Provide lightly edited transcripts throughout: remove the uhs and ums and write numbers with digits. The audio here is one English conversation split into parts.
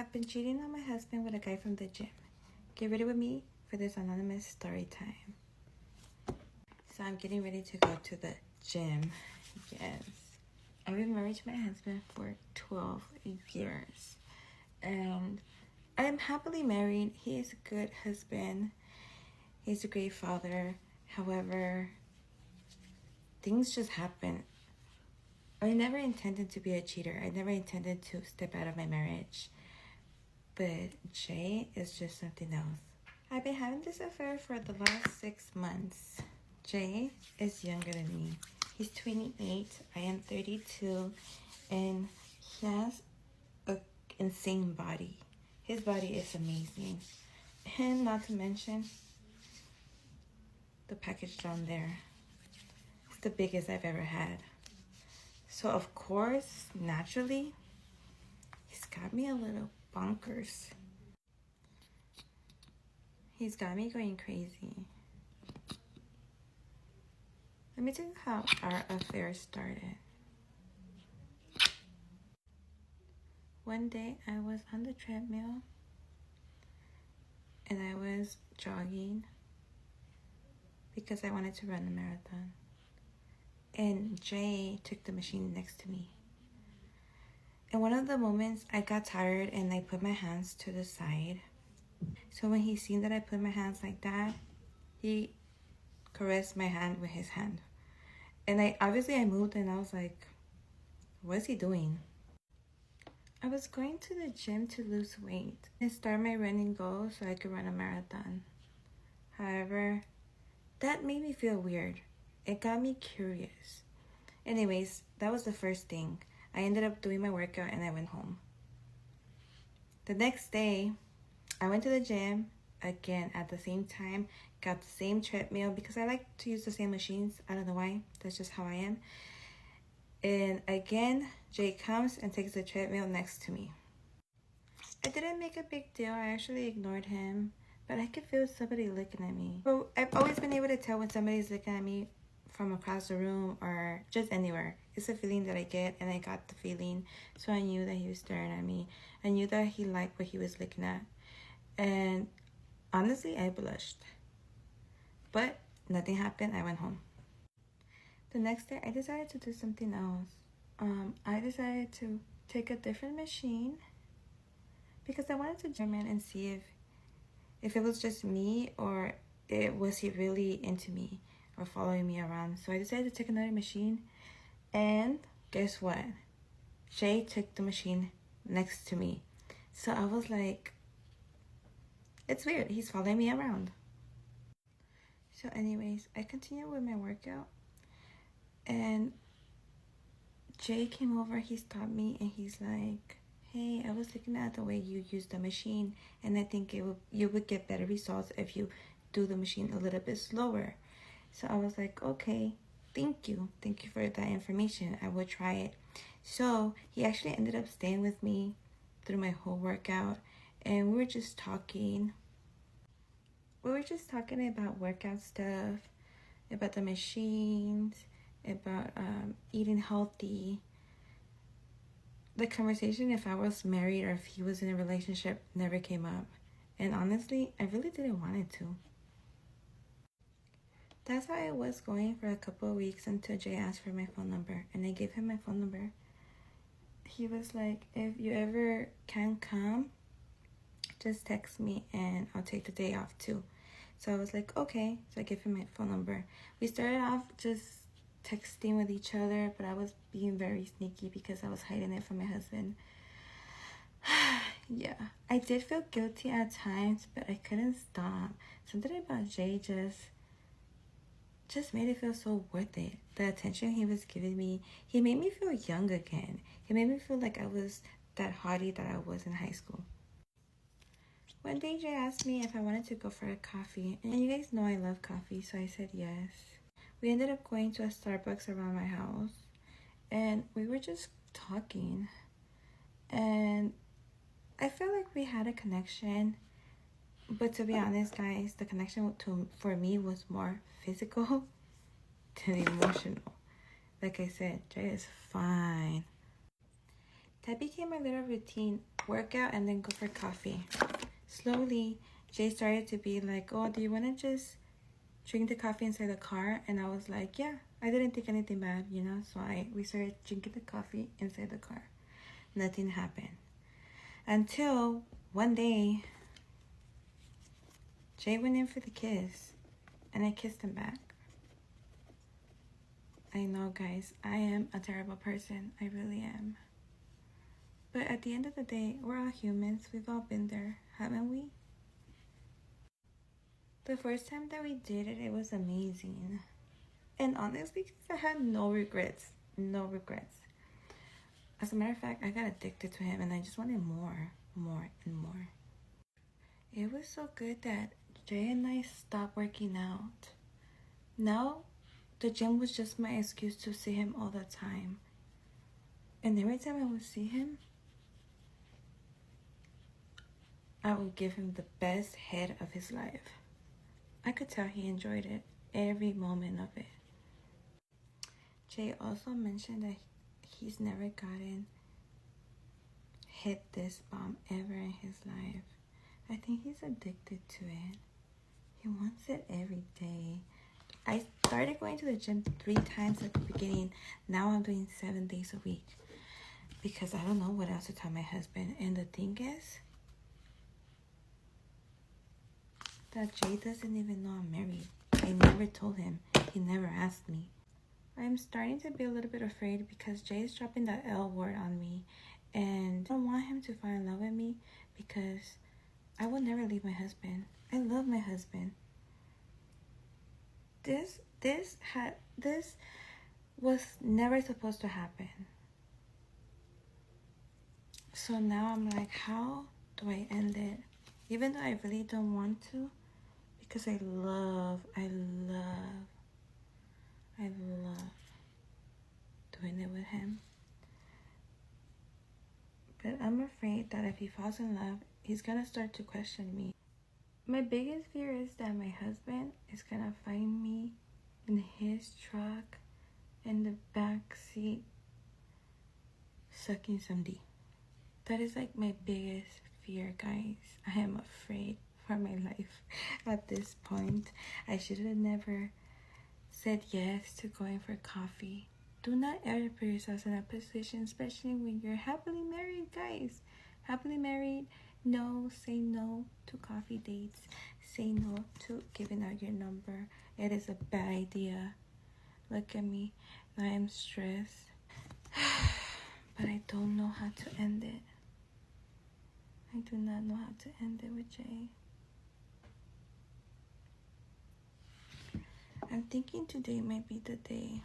have been cheating on my husband with a guy from the gym. Get ready with me for this anonymous story time. So I'm getting ready to go to the gym. Yes. I've been married to my husband for 12 years. And I am happily married. He is a good husband. He's a great father. However, things just happen. I never intended to be a cheater. I never intended to step out of my marriage. But Jay is just something else. I've been having this affair for the last 6 months. Jay is younger than me. He's 28. I am 32. And he has an insane body. His body is amazing. And not to mention the package down there. It's the biggest I've ever had. So of course, naturally, he's got me a little bonkers. He's got me going crazy. Let me tell you how our affair started. One day I was on the treadmill and I was jogging because I wanted to run a marathon. And Jay took the machine next to me. And one of the moments I got tired and I put my hands to the side. So when he seen that I put my hands like that, he caressed my hand with his hand. And I moved and I was like, what's he doing? I was going to the gym to lose weight and start my running goal so I could run a marathon. However, that made me feel weird. It got me curious. Anyways, that was the first thing. I ended up doing my workout and I went home. The next day, I went to the gym again at the same time, got the same treadmill because I like to use the same machines. I don't know why. That's just how I am. And again, Jay comes and takes the treadmill next to me. I didn't make a big deal. I actually ignored him, but I could feel somebody looking at me. So I've always been able to tell when somebody's looking at me from across the room or just anywhere. It's a feeling that I get, and I got the feeling. So I knew that he was staring at me. I knew that he liked what he was looking at. And honestly, I blushed. But nothing happened. I went home. The next day, I decided to do something else. I decided to take a different machine because I wanted to experiment and see if it was just me or was he really into me or following me around. So I decided to take another machine, and guess what? Jay took the machine next to me. So I was like, it's weird. He's following me around. So anyways, I continued with my workout. And Jay came over. He stopped me and he's like, hey, I was looking at the way you use the machine. And I think you would get better results if you do the machine a little bit slower. So I was like, okay, thank you. Thank you for that information. I will try it. So he actually ended up staying with me through my whole workout. And we were just talking. We were just talking about workout stuff, about the machines, about eating healthy. The conversation if I was married or if he was in a relationship never came up. And honestly, I really didn't want it to. That's how it was going for a couple of weeks until Jay asked for my phone number. And I gave him my phone number. He was like, if you ever can come, just text me and I'll take the day off too. So I was like, okay. So I gave him my phone number. We started off just texting with each other, but I was being very sneaky because I was hiding it from my husband. Yeah, I did feel guilty at times, but I couldn't stop. Something about Jay just made it feel so worth it. The attention he was giving me, he made me feel young again. He made me feel like I was that hottie that I was in high school. One day Jay asked me if I wanted to go for a coffee, and you guys know I love coffee, so I said yes. We ended up going to a Starbucks around my house, and we were just talking, and I felt like we had a connection, but to be honest, guys, the connection for me was more physical than emotional. Like I said, Jay is fine. That became a little routine work out, and then go for coffee. Slowly, Jay started to be like, oh, do you want to just drink the coffee inside the car? And I was like, yeah. I didn't think anything bad, you know? So we started drinking the coffee inside the car. Nothing happened. Until one day, Jay went in for the kiss. And I kissed him back. I know, guys, I am a terrible person. I really am. But at the end of the day, we're all humans. We've all been there, haven't we? The first time that we did it, it was amazing. And honestly, I had no regrets. No regrets. As a matter of fact, I got addicted to him and I just wanted more, and more. It was so good that Jay and I stopped working out. Now, the gym was just my excuse to see him all the time. And every time I would see him, I would give him the best head of his life. I could tell he enjoyed it, every moment of it. Jay also mentioned that he's never gotten hit this bomb ever in his life. I think he's addicted to it. He wants it every day. I started going to the gym 3 times at the beginning. Now I'm doing 7 days a week. Because I don't know what else to tell my husband. And the thing is that Jay doesn't even know I'm married. I never told him. He never asked me. I'm starting to be a little bit afraid because Jay is dropping that L word on me. And I don't want him to fall in love with me because I will never leave my husband. I love my husband. This was never supposed to happen. So now I'm like, how do I end it? Even though I really don't want to, because I love doing it with him. But I'm afraid that if he falls in love, he's gonna start to question me. My biggest fear is that my husband is gonna find me in his truck in the back seat sucking some D. That is like my biggest fear, guys. I am afraid for my life at this point. I should have never said yes to going for coffee. Do not ever put yourselves in that position, especially when you're happily married, guys. Happily married, no, say no to coffee dates. Say no to giving out your number. It is a bad idea. Look at me. I am stressed. But I don't know how to end it. I do not know how to end it with Jay. I'm thinking today might be the day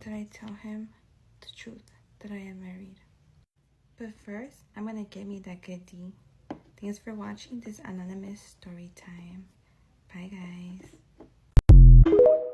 that I tell him the truth, that I am married. But first, I'm gonna get me that good D. Thanks for watching this anonymous story time. Bye, guys.